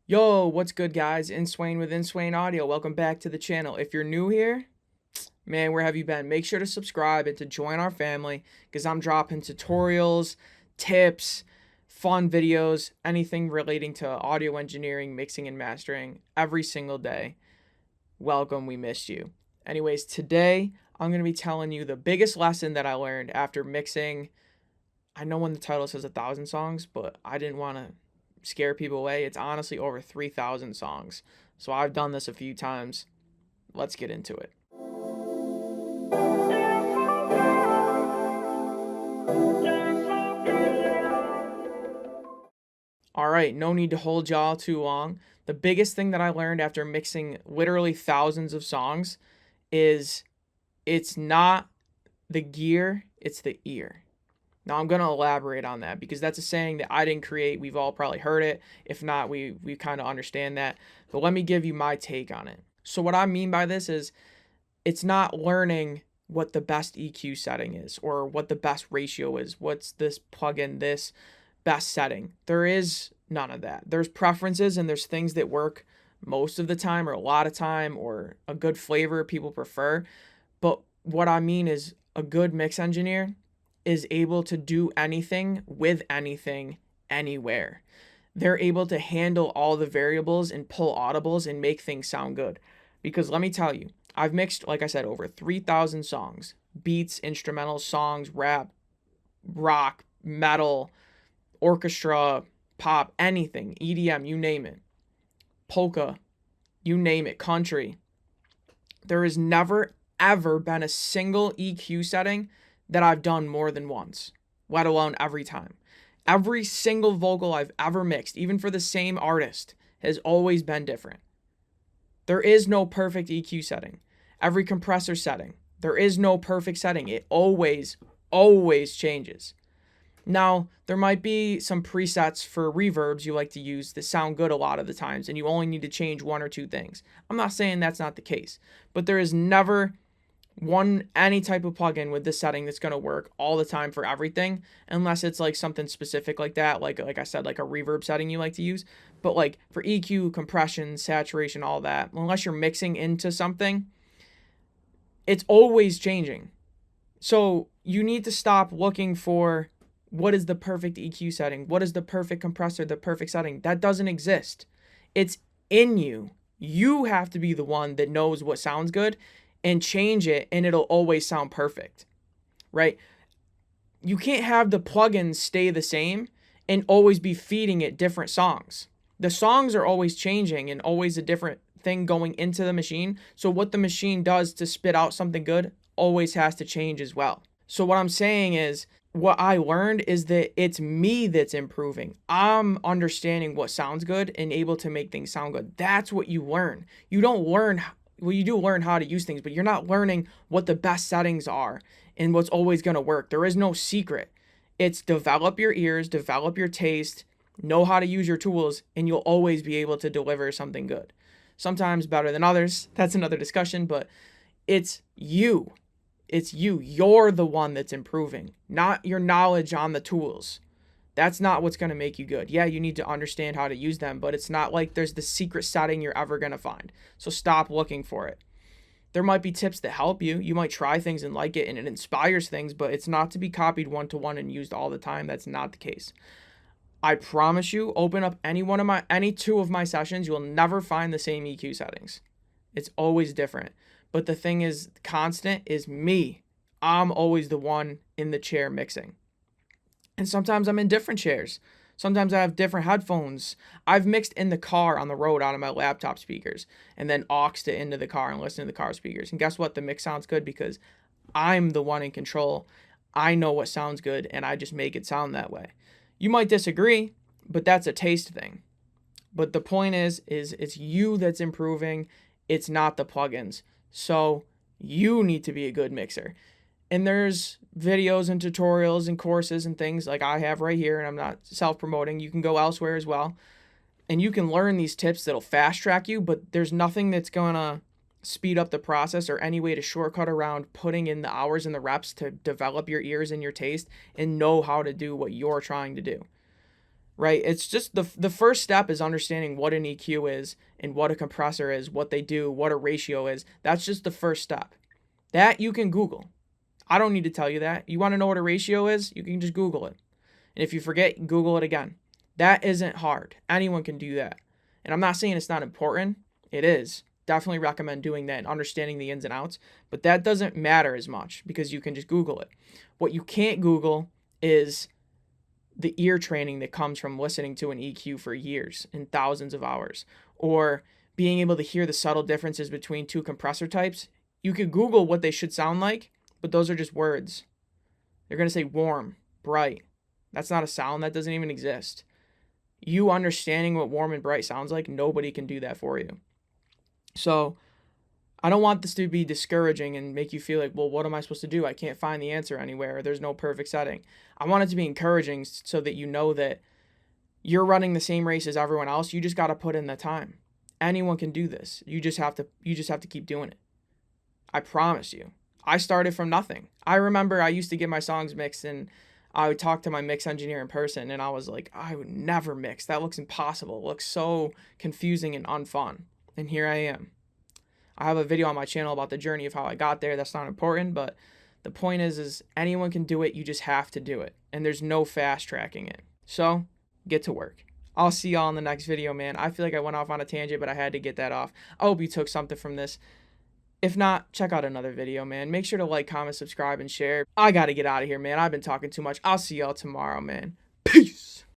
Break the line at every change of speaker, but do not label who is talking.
Yo, what's good, guys? Inswain with Inswain Audio. Welcome back to the channel. If you're new here, man, where have you been? Make sure to subscribe and to join our family because I'm dropping tutorials, tips, fun videos, anything relating to audio engineering, mixing, and mastering every single day. Welcome, we missed you. Anyways, today I'm going to be telling you the biggest lesson that I learned after mixing. I know when the title says 1,000 songs, but I didn't want to scare people away. It's honestly over 3,000 songs. So I've done this a few times. Let's get into it. All right, no need to hold y'all too long. The biggest thing that I learned after mixing literally thousands of songs is it's not the gear, it's the ear. Now I'm going to elaborate on that because that's a saying that I didn't create. We've all probably heard it. If not, we kind of understand that. But let me give you my take on it. So what I mean by this is it's not learning what the best EQ setting is or what the best ratio is. What's this plugin, this best setting? There is none of that. There's preferences and there's things that work most of the time or a lot of time or a good flavor people prefer. But what I mean is a good mix engineer is able to do anything with anything anywhere. They're able to handle all the variables and pull audibles and make things sound good. Because let me tell you, I've mixed, like I said, over 3,000 songs, beats, instrumentals, songs, rap, rock, metal, orchestra, pop, anything, EDM, you name it, polka, you name it, country. There has never, ever been a single EQ setting that I've done more than once, let alone every time. Every single vocal I've ever mixed, even for the same artist, has always been different. There is no perfect EQ setting. Every compressor setting, there is no perfect setting. It always, always changes. Now, there might be some presets for reverbs you like to use that sound good a lot of the times, and you only need to change one or two things. I'm not saying that's not the case, but there is never any type of plugin with this setting that's going to work all the time for everything, unless it's like something specific like that, like I said, like a reverb setting you like to use. But like for EQ, compression, saturation, all that, unless you're mixing into something, it's always changing. So you need to stop looking for what is the perfect EQ setting, what is the perfect compressor, the perfect setting. That doesn't exist. It's in you. You have to be the one that knows what sounds good and change it, and it'll always sound perfect, right? You can't have the plugins stay the same and always be feeding it different songs. The songs are always changing and always a different thing going into the machine. So what the machine does to spit out something good always has to change as well. So what I'm saying is, what I learned is that it's me that's improving. I'm understanding what sounds good and able to make things sound good. That's what you learn. You don't learn, well, you do learn how to use things, but you're not learning what the best settings are and what's always going to work. There is no secret. It's develop your ears, develop your taste, know how to use your tools, and you'll always be able to deliver something good. Sometimes better than others. That's another discussion, but it's you. It's you. You're the one that's improving, not your knowledge on the tools. That's not what's going to make you good. Yeah, you need to understand how to use them, but it's not like there's the secret setting you're ever going to find. So stop looking for it. There might be tips that help you. You might try things and like it and it inspires things, but it's not to be copied one to one and used all the time. That's not the case. I promise you, open up any two of my sessions, you will never find the same EQ settings. It's always different. But the thing is, constant is me. I'm always the one in the chair mixing. And sometimes I'm in different chairs. Sometimes I have different headphones. I've mixed in the car on the road out of my laptop speakers and then auxed it into the car and listened to the car speakers. And guess what? The mix sounds good because I'm the one in control. I know what sounds good and I just make it sound that way. You might disagree, but that's a taste thing. But the point is it's you that's improving. It's not the plugins. So you need to be a good mixer. And there's videos and tutorials and courses and things like I have right here, and I'm not self-promoting. You can go elsewhere as well. And you can learn these tips that'll fast track you, but there's nothing that's going to speed up the process or any way to shortcut around putting in the hours and the reps to develop your ears and your taste and know how to do what you're trying to do. right? It's just the first step is understanding what an EQ is and what a compressor is, what they do, what a ratio is. That's just the first step. That you can Google. I don't need to tell you that. You want to know what a ratio is? You can just Google it. And if you forget, Google it again. That isn't hard. Anyone can do that. And I'm not saying it's not important. It is. Definitely recommend doing that and understanding the ins and outs. But that doesn't matter as much because you can just Google it. What you can't Google is the ear training that comes from listening to an EQ for years and thousands of hours, or being able to hear the subtle differences between two compressor types. You could Google what they should sound like, but those are just words. They're going to say warm, bright. That's not a sound. That doesn't even exist. You understanding what warm and bright sounds like, nobody can do that for you. So I don't want this to be discouraging and make you feel like, well, what am I supposed to do? I can't find the answer anywhere. There's no perfect setting. I want it to be encouraging so that you know that you're running the same race as everyone else. You just got to put in the time. Anyone can do this. You just have to keep doing it. I promise you. I started from nothing. I remember I used to get my songs mixed and I would talk to my mix engineer in person and I was like, I would never mix. That looks impossible. It looks so confusing and unfun. And here I am. I have a video on my channel about the journey of how I got there. That's not important, but the point is anyone can do it. You just have to do it. And there's no fast tracking it. So get to work. I'll see y'all in the next video, man. I feel like I went off on a tangent, but I had to get that off. I hope you took something from this. If not, check out another video, man. Make sure to like, comment, subscribe, and share. I gotta get out of here, man. I've been talking too much. I'll see y'all tomorrow, man. Peace.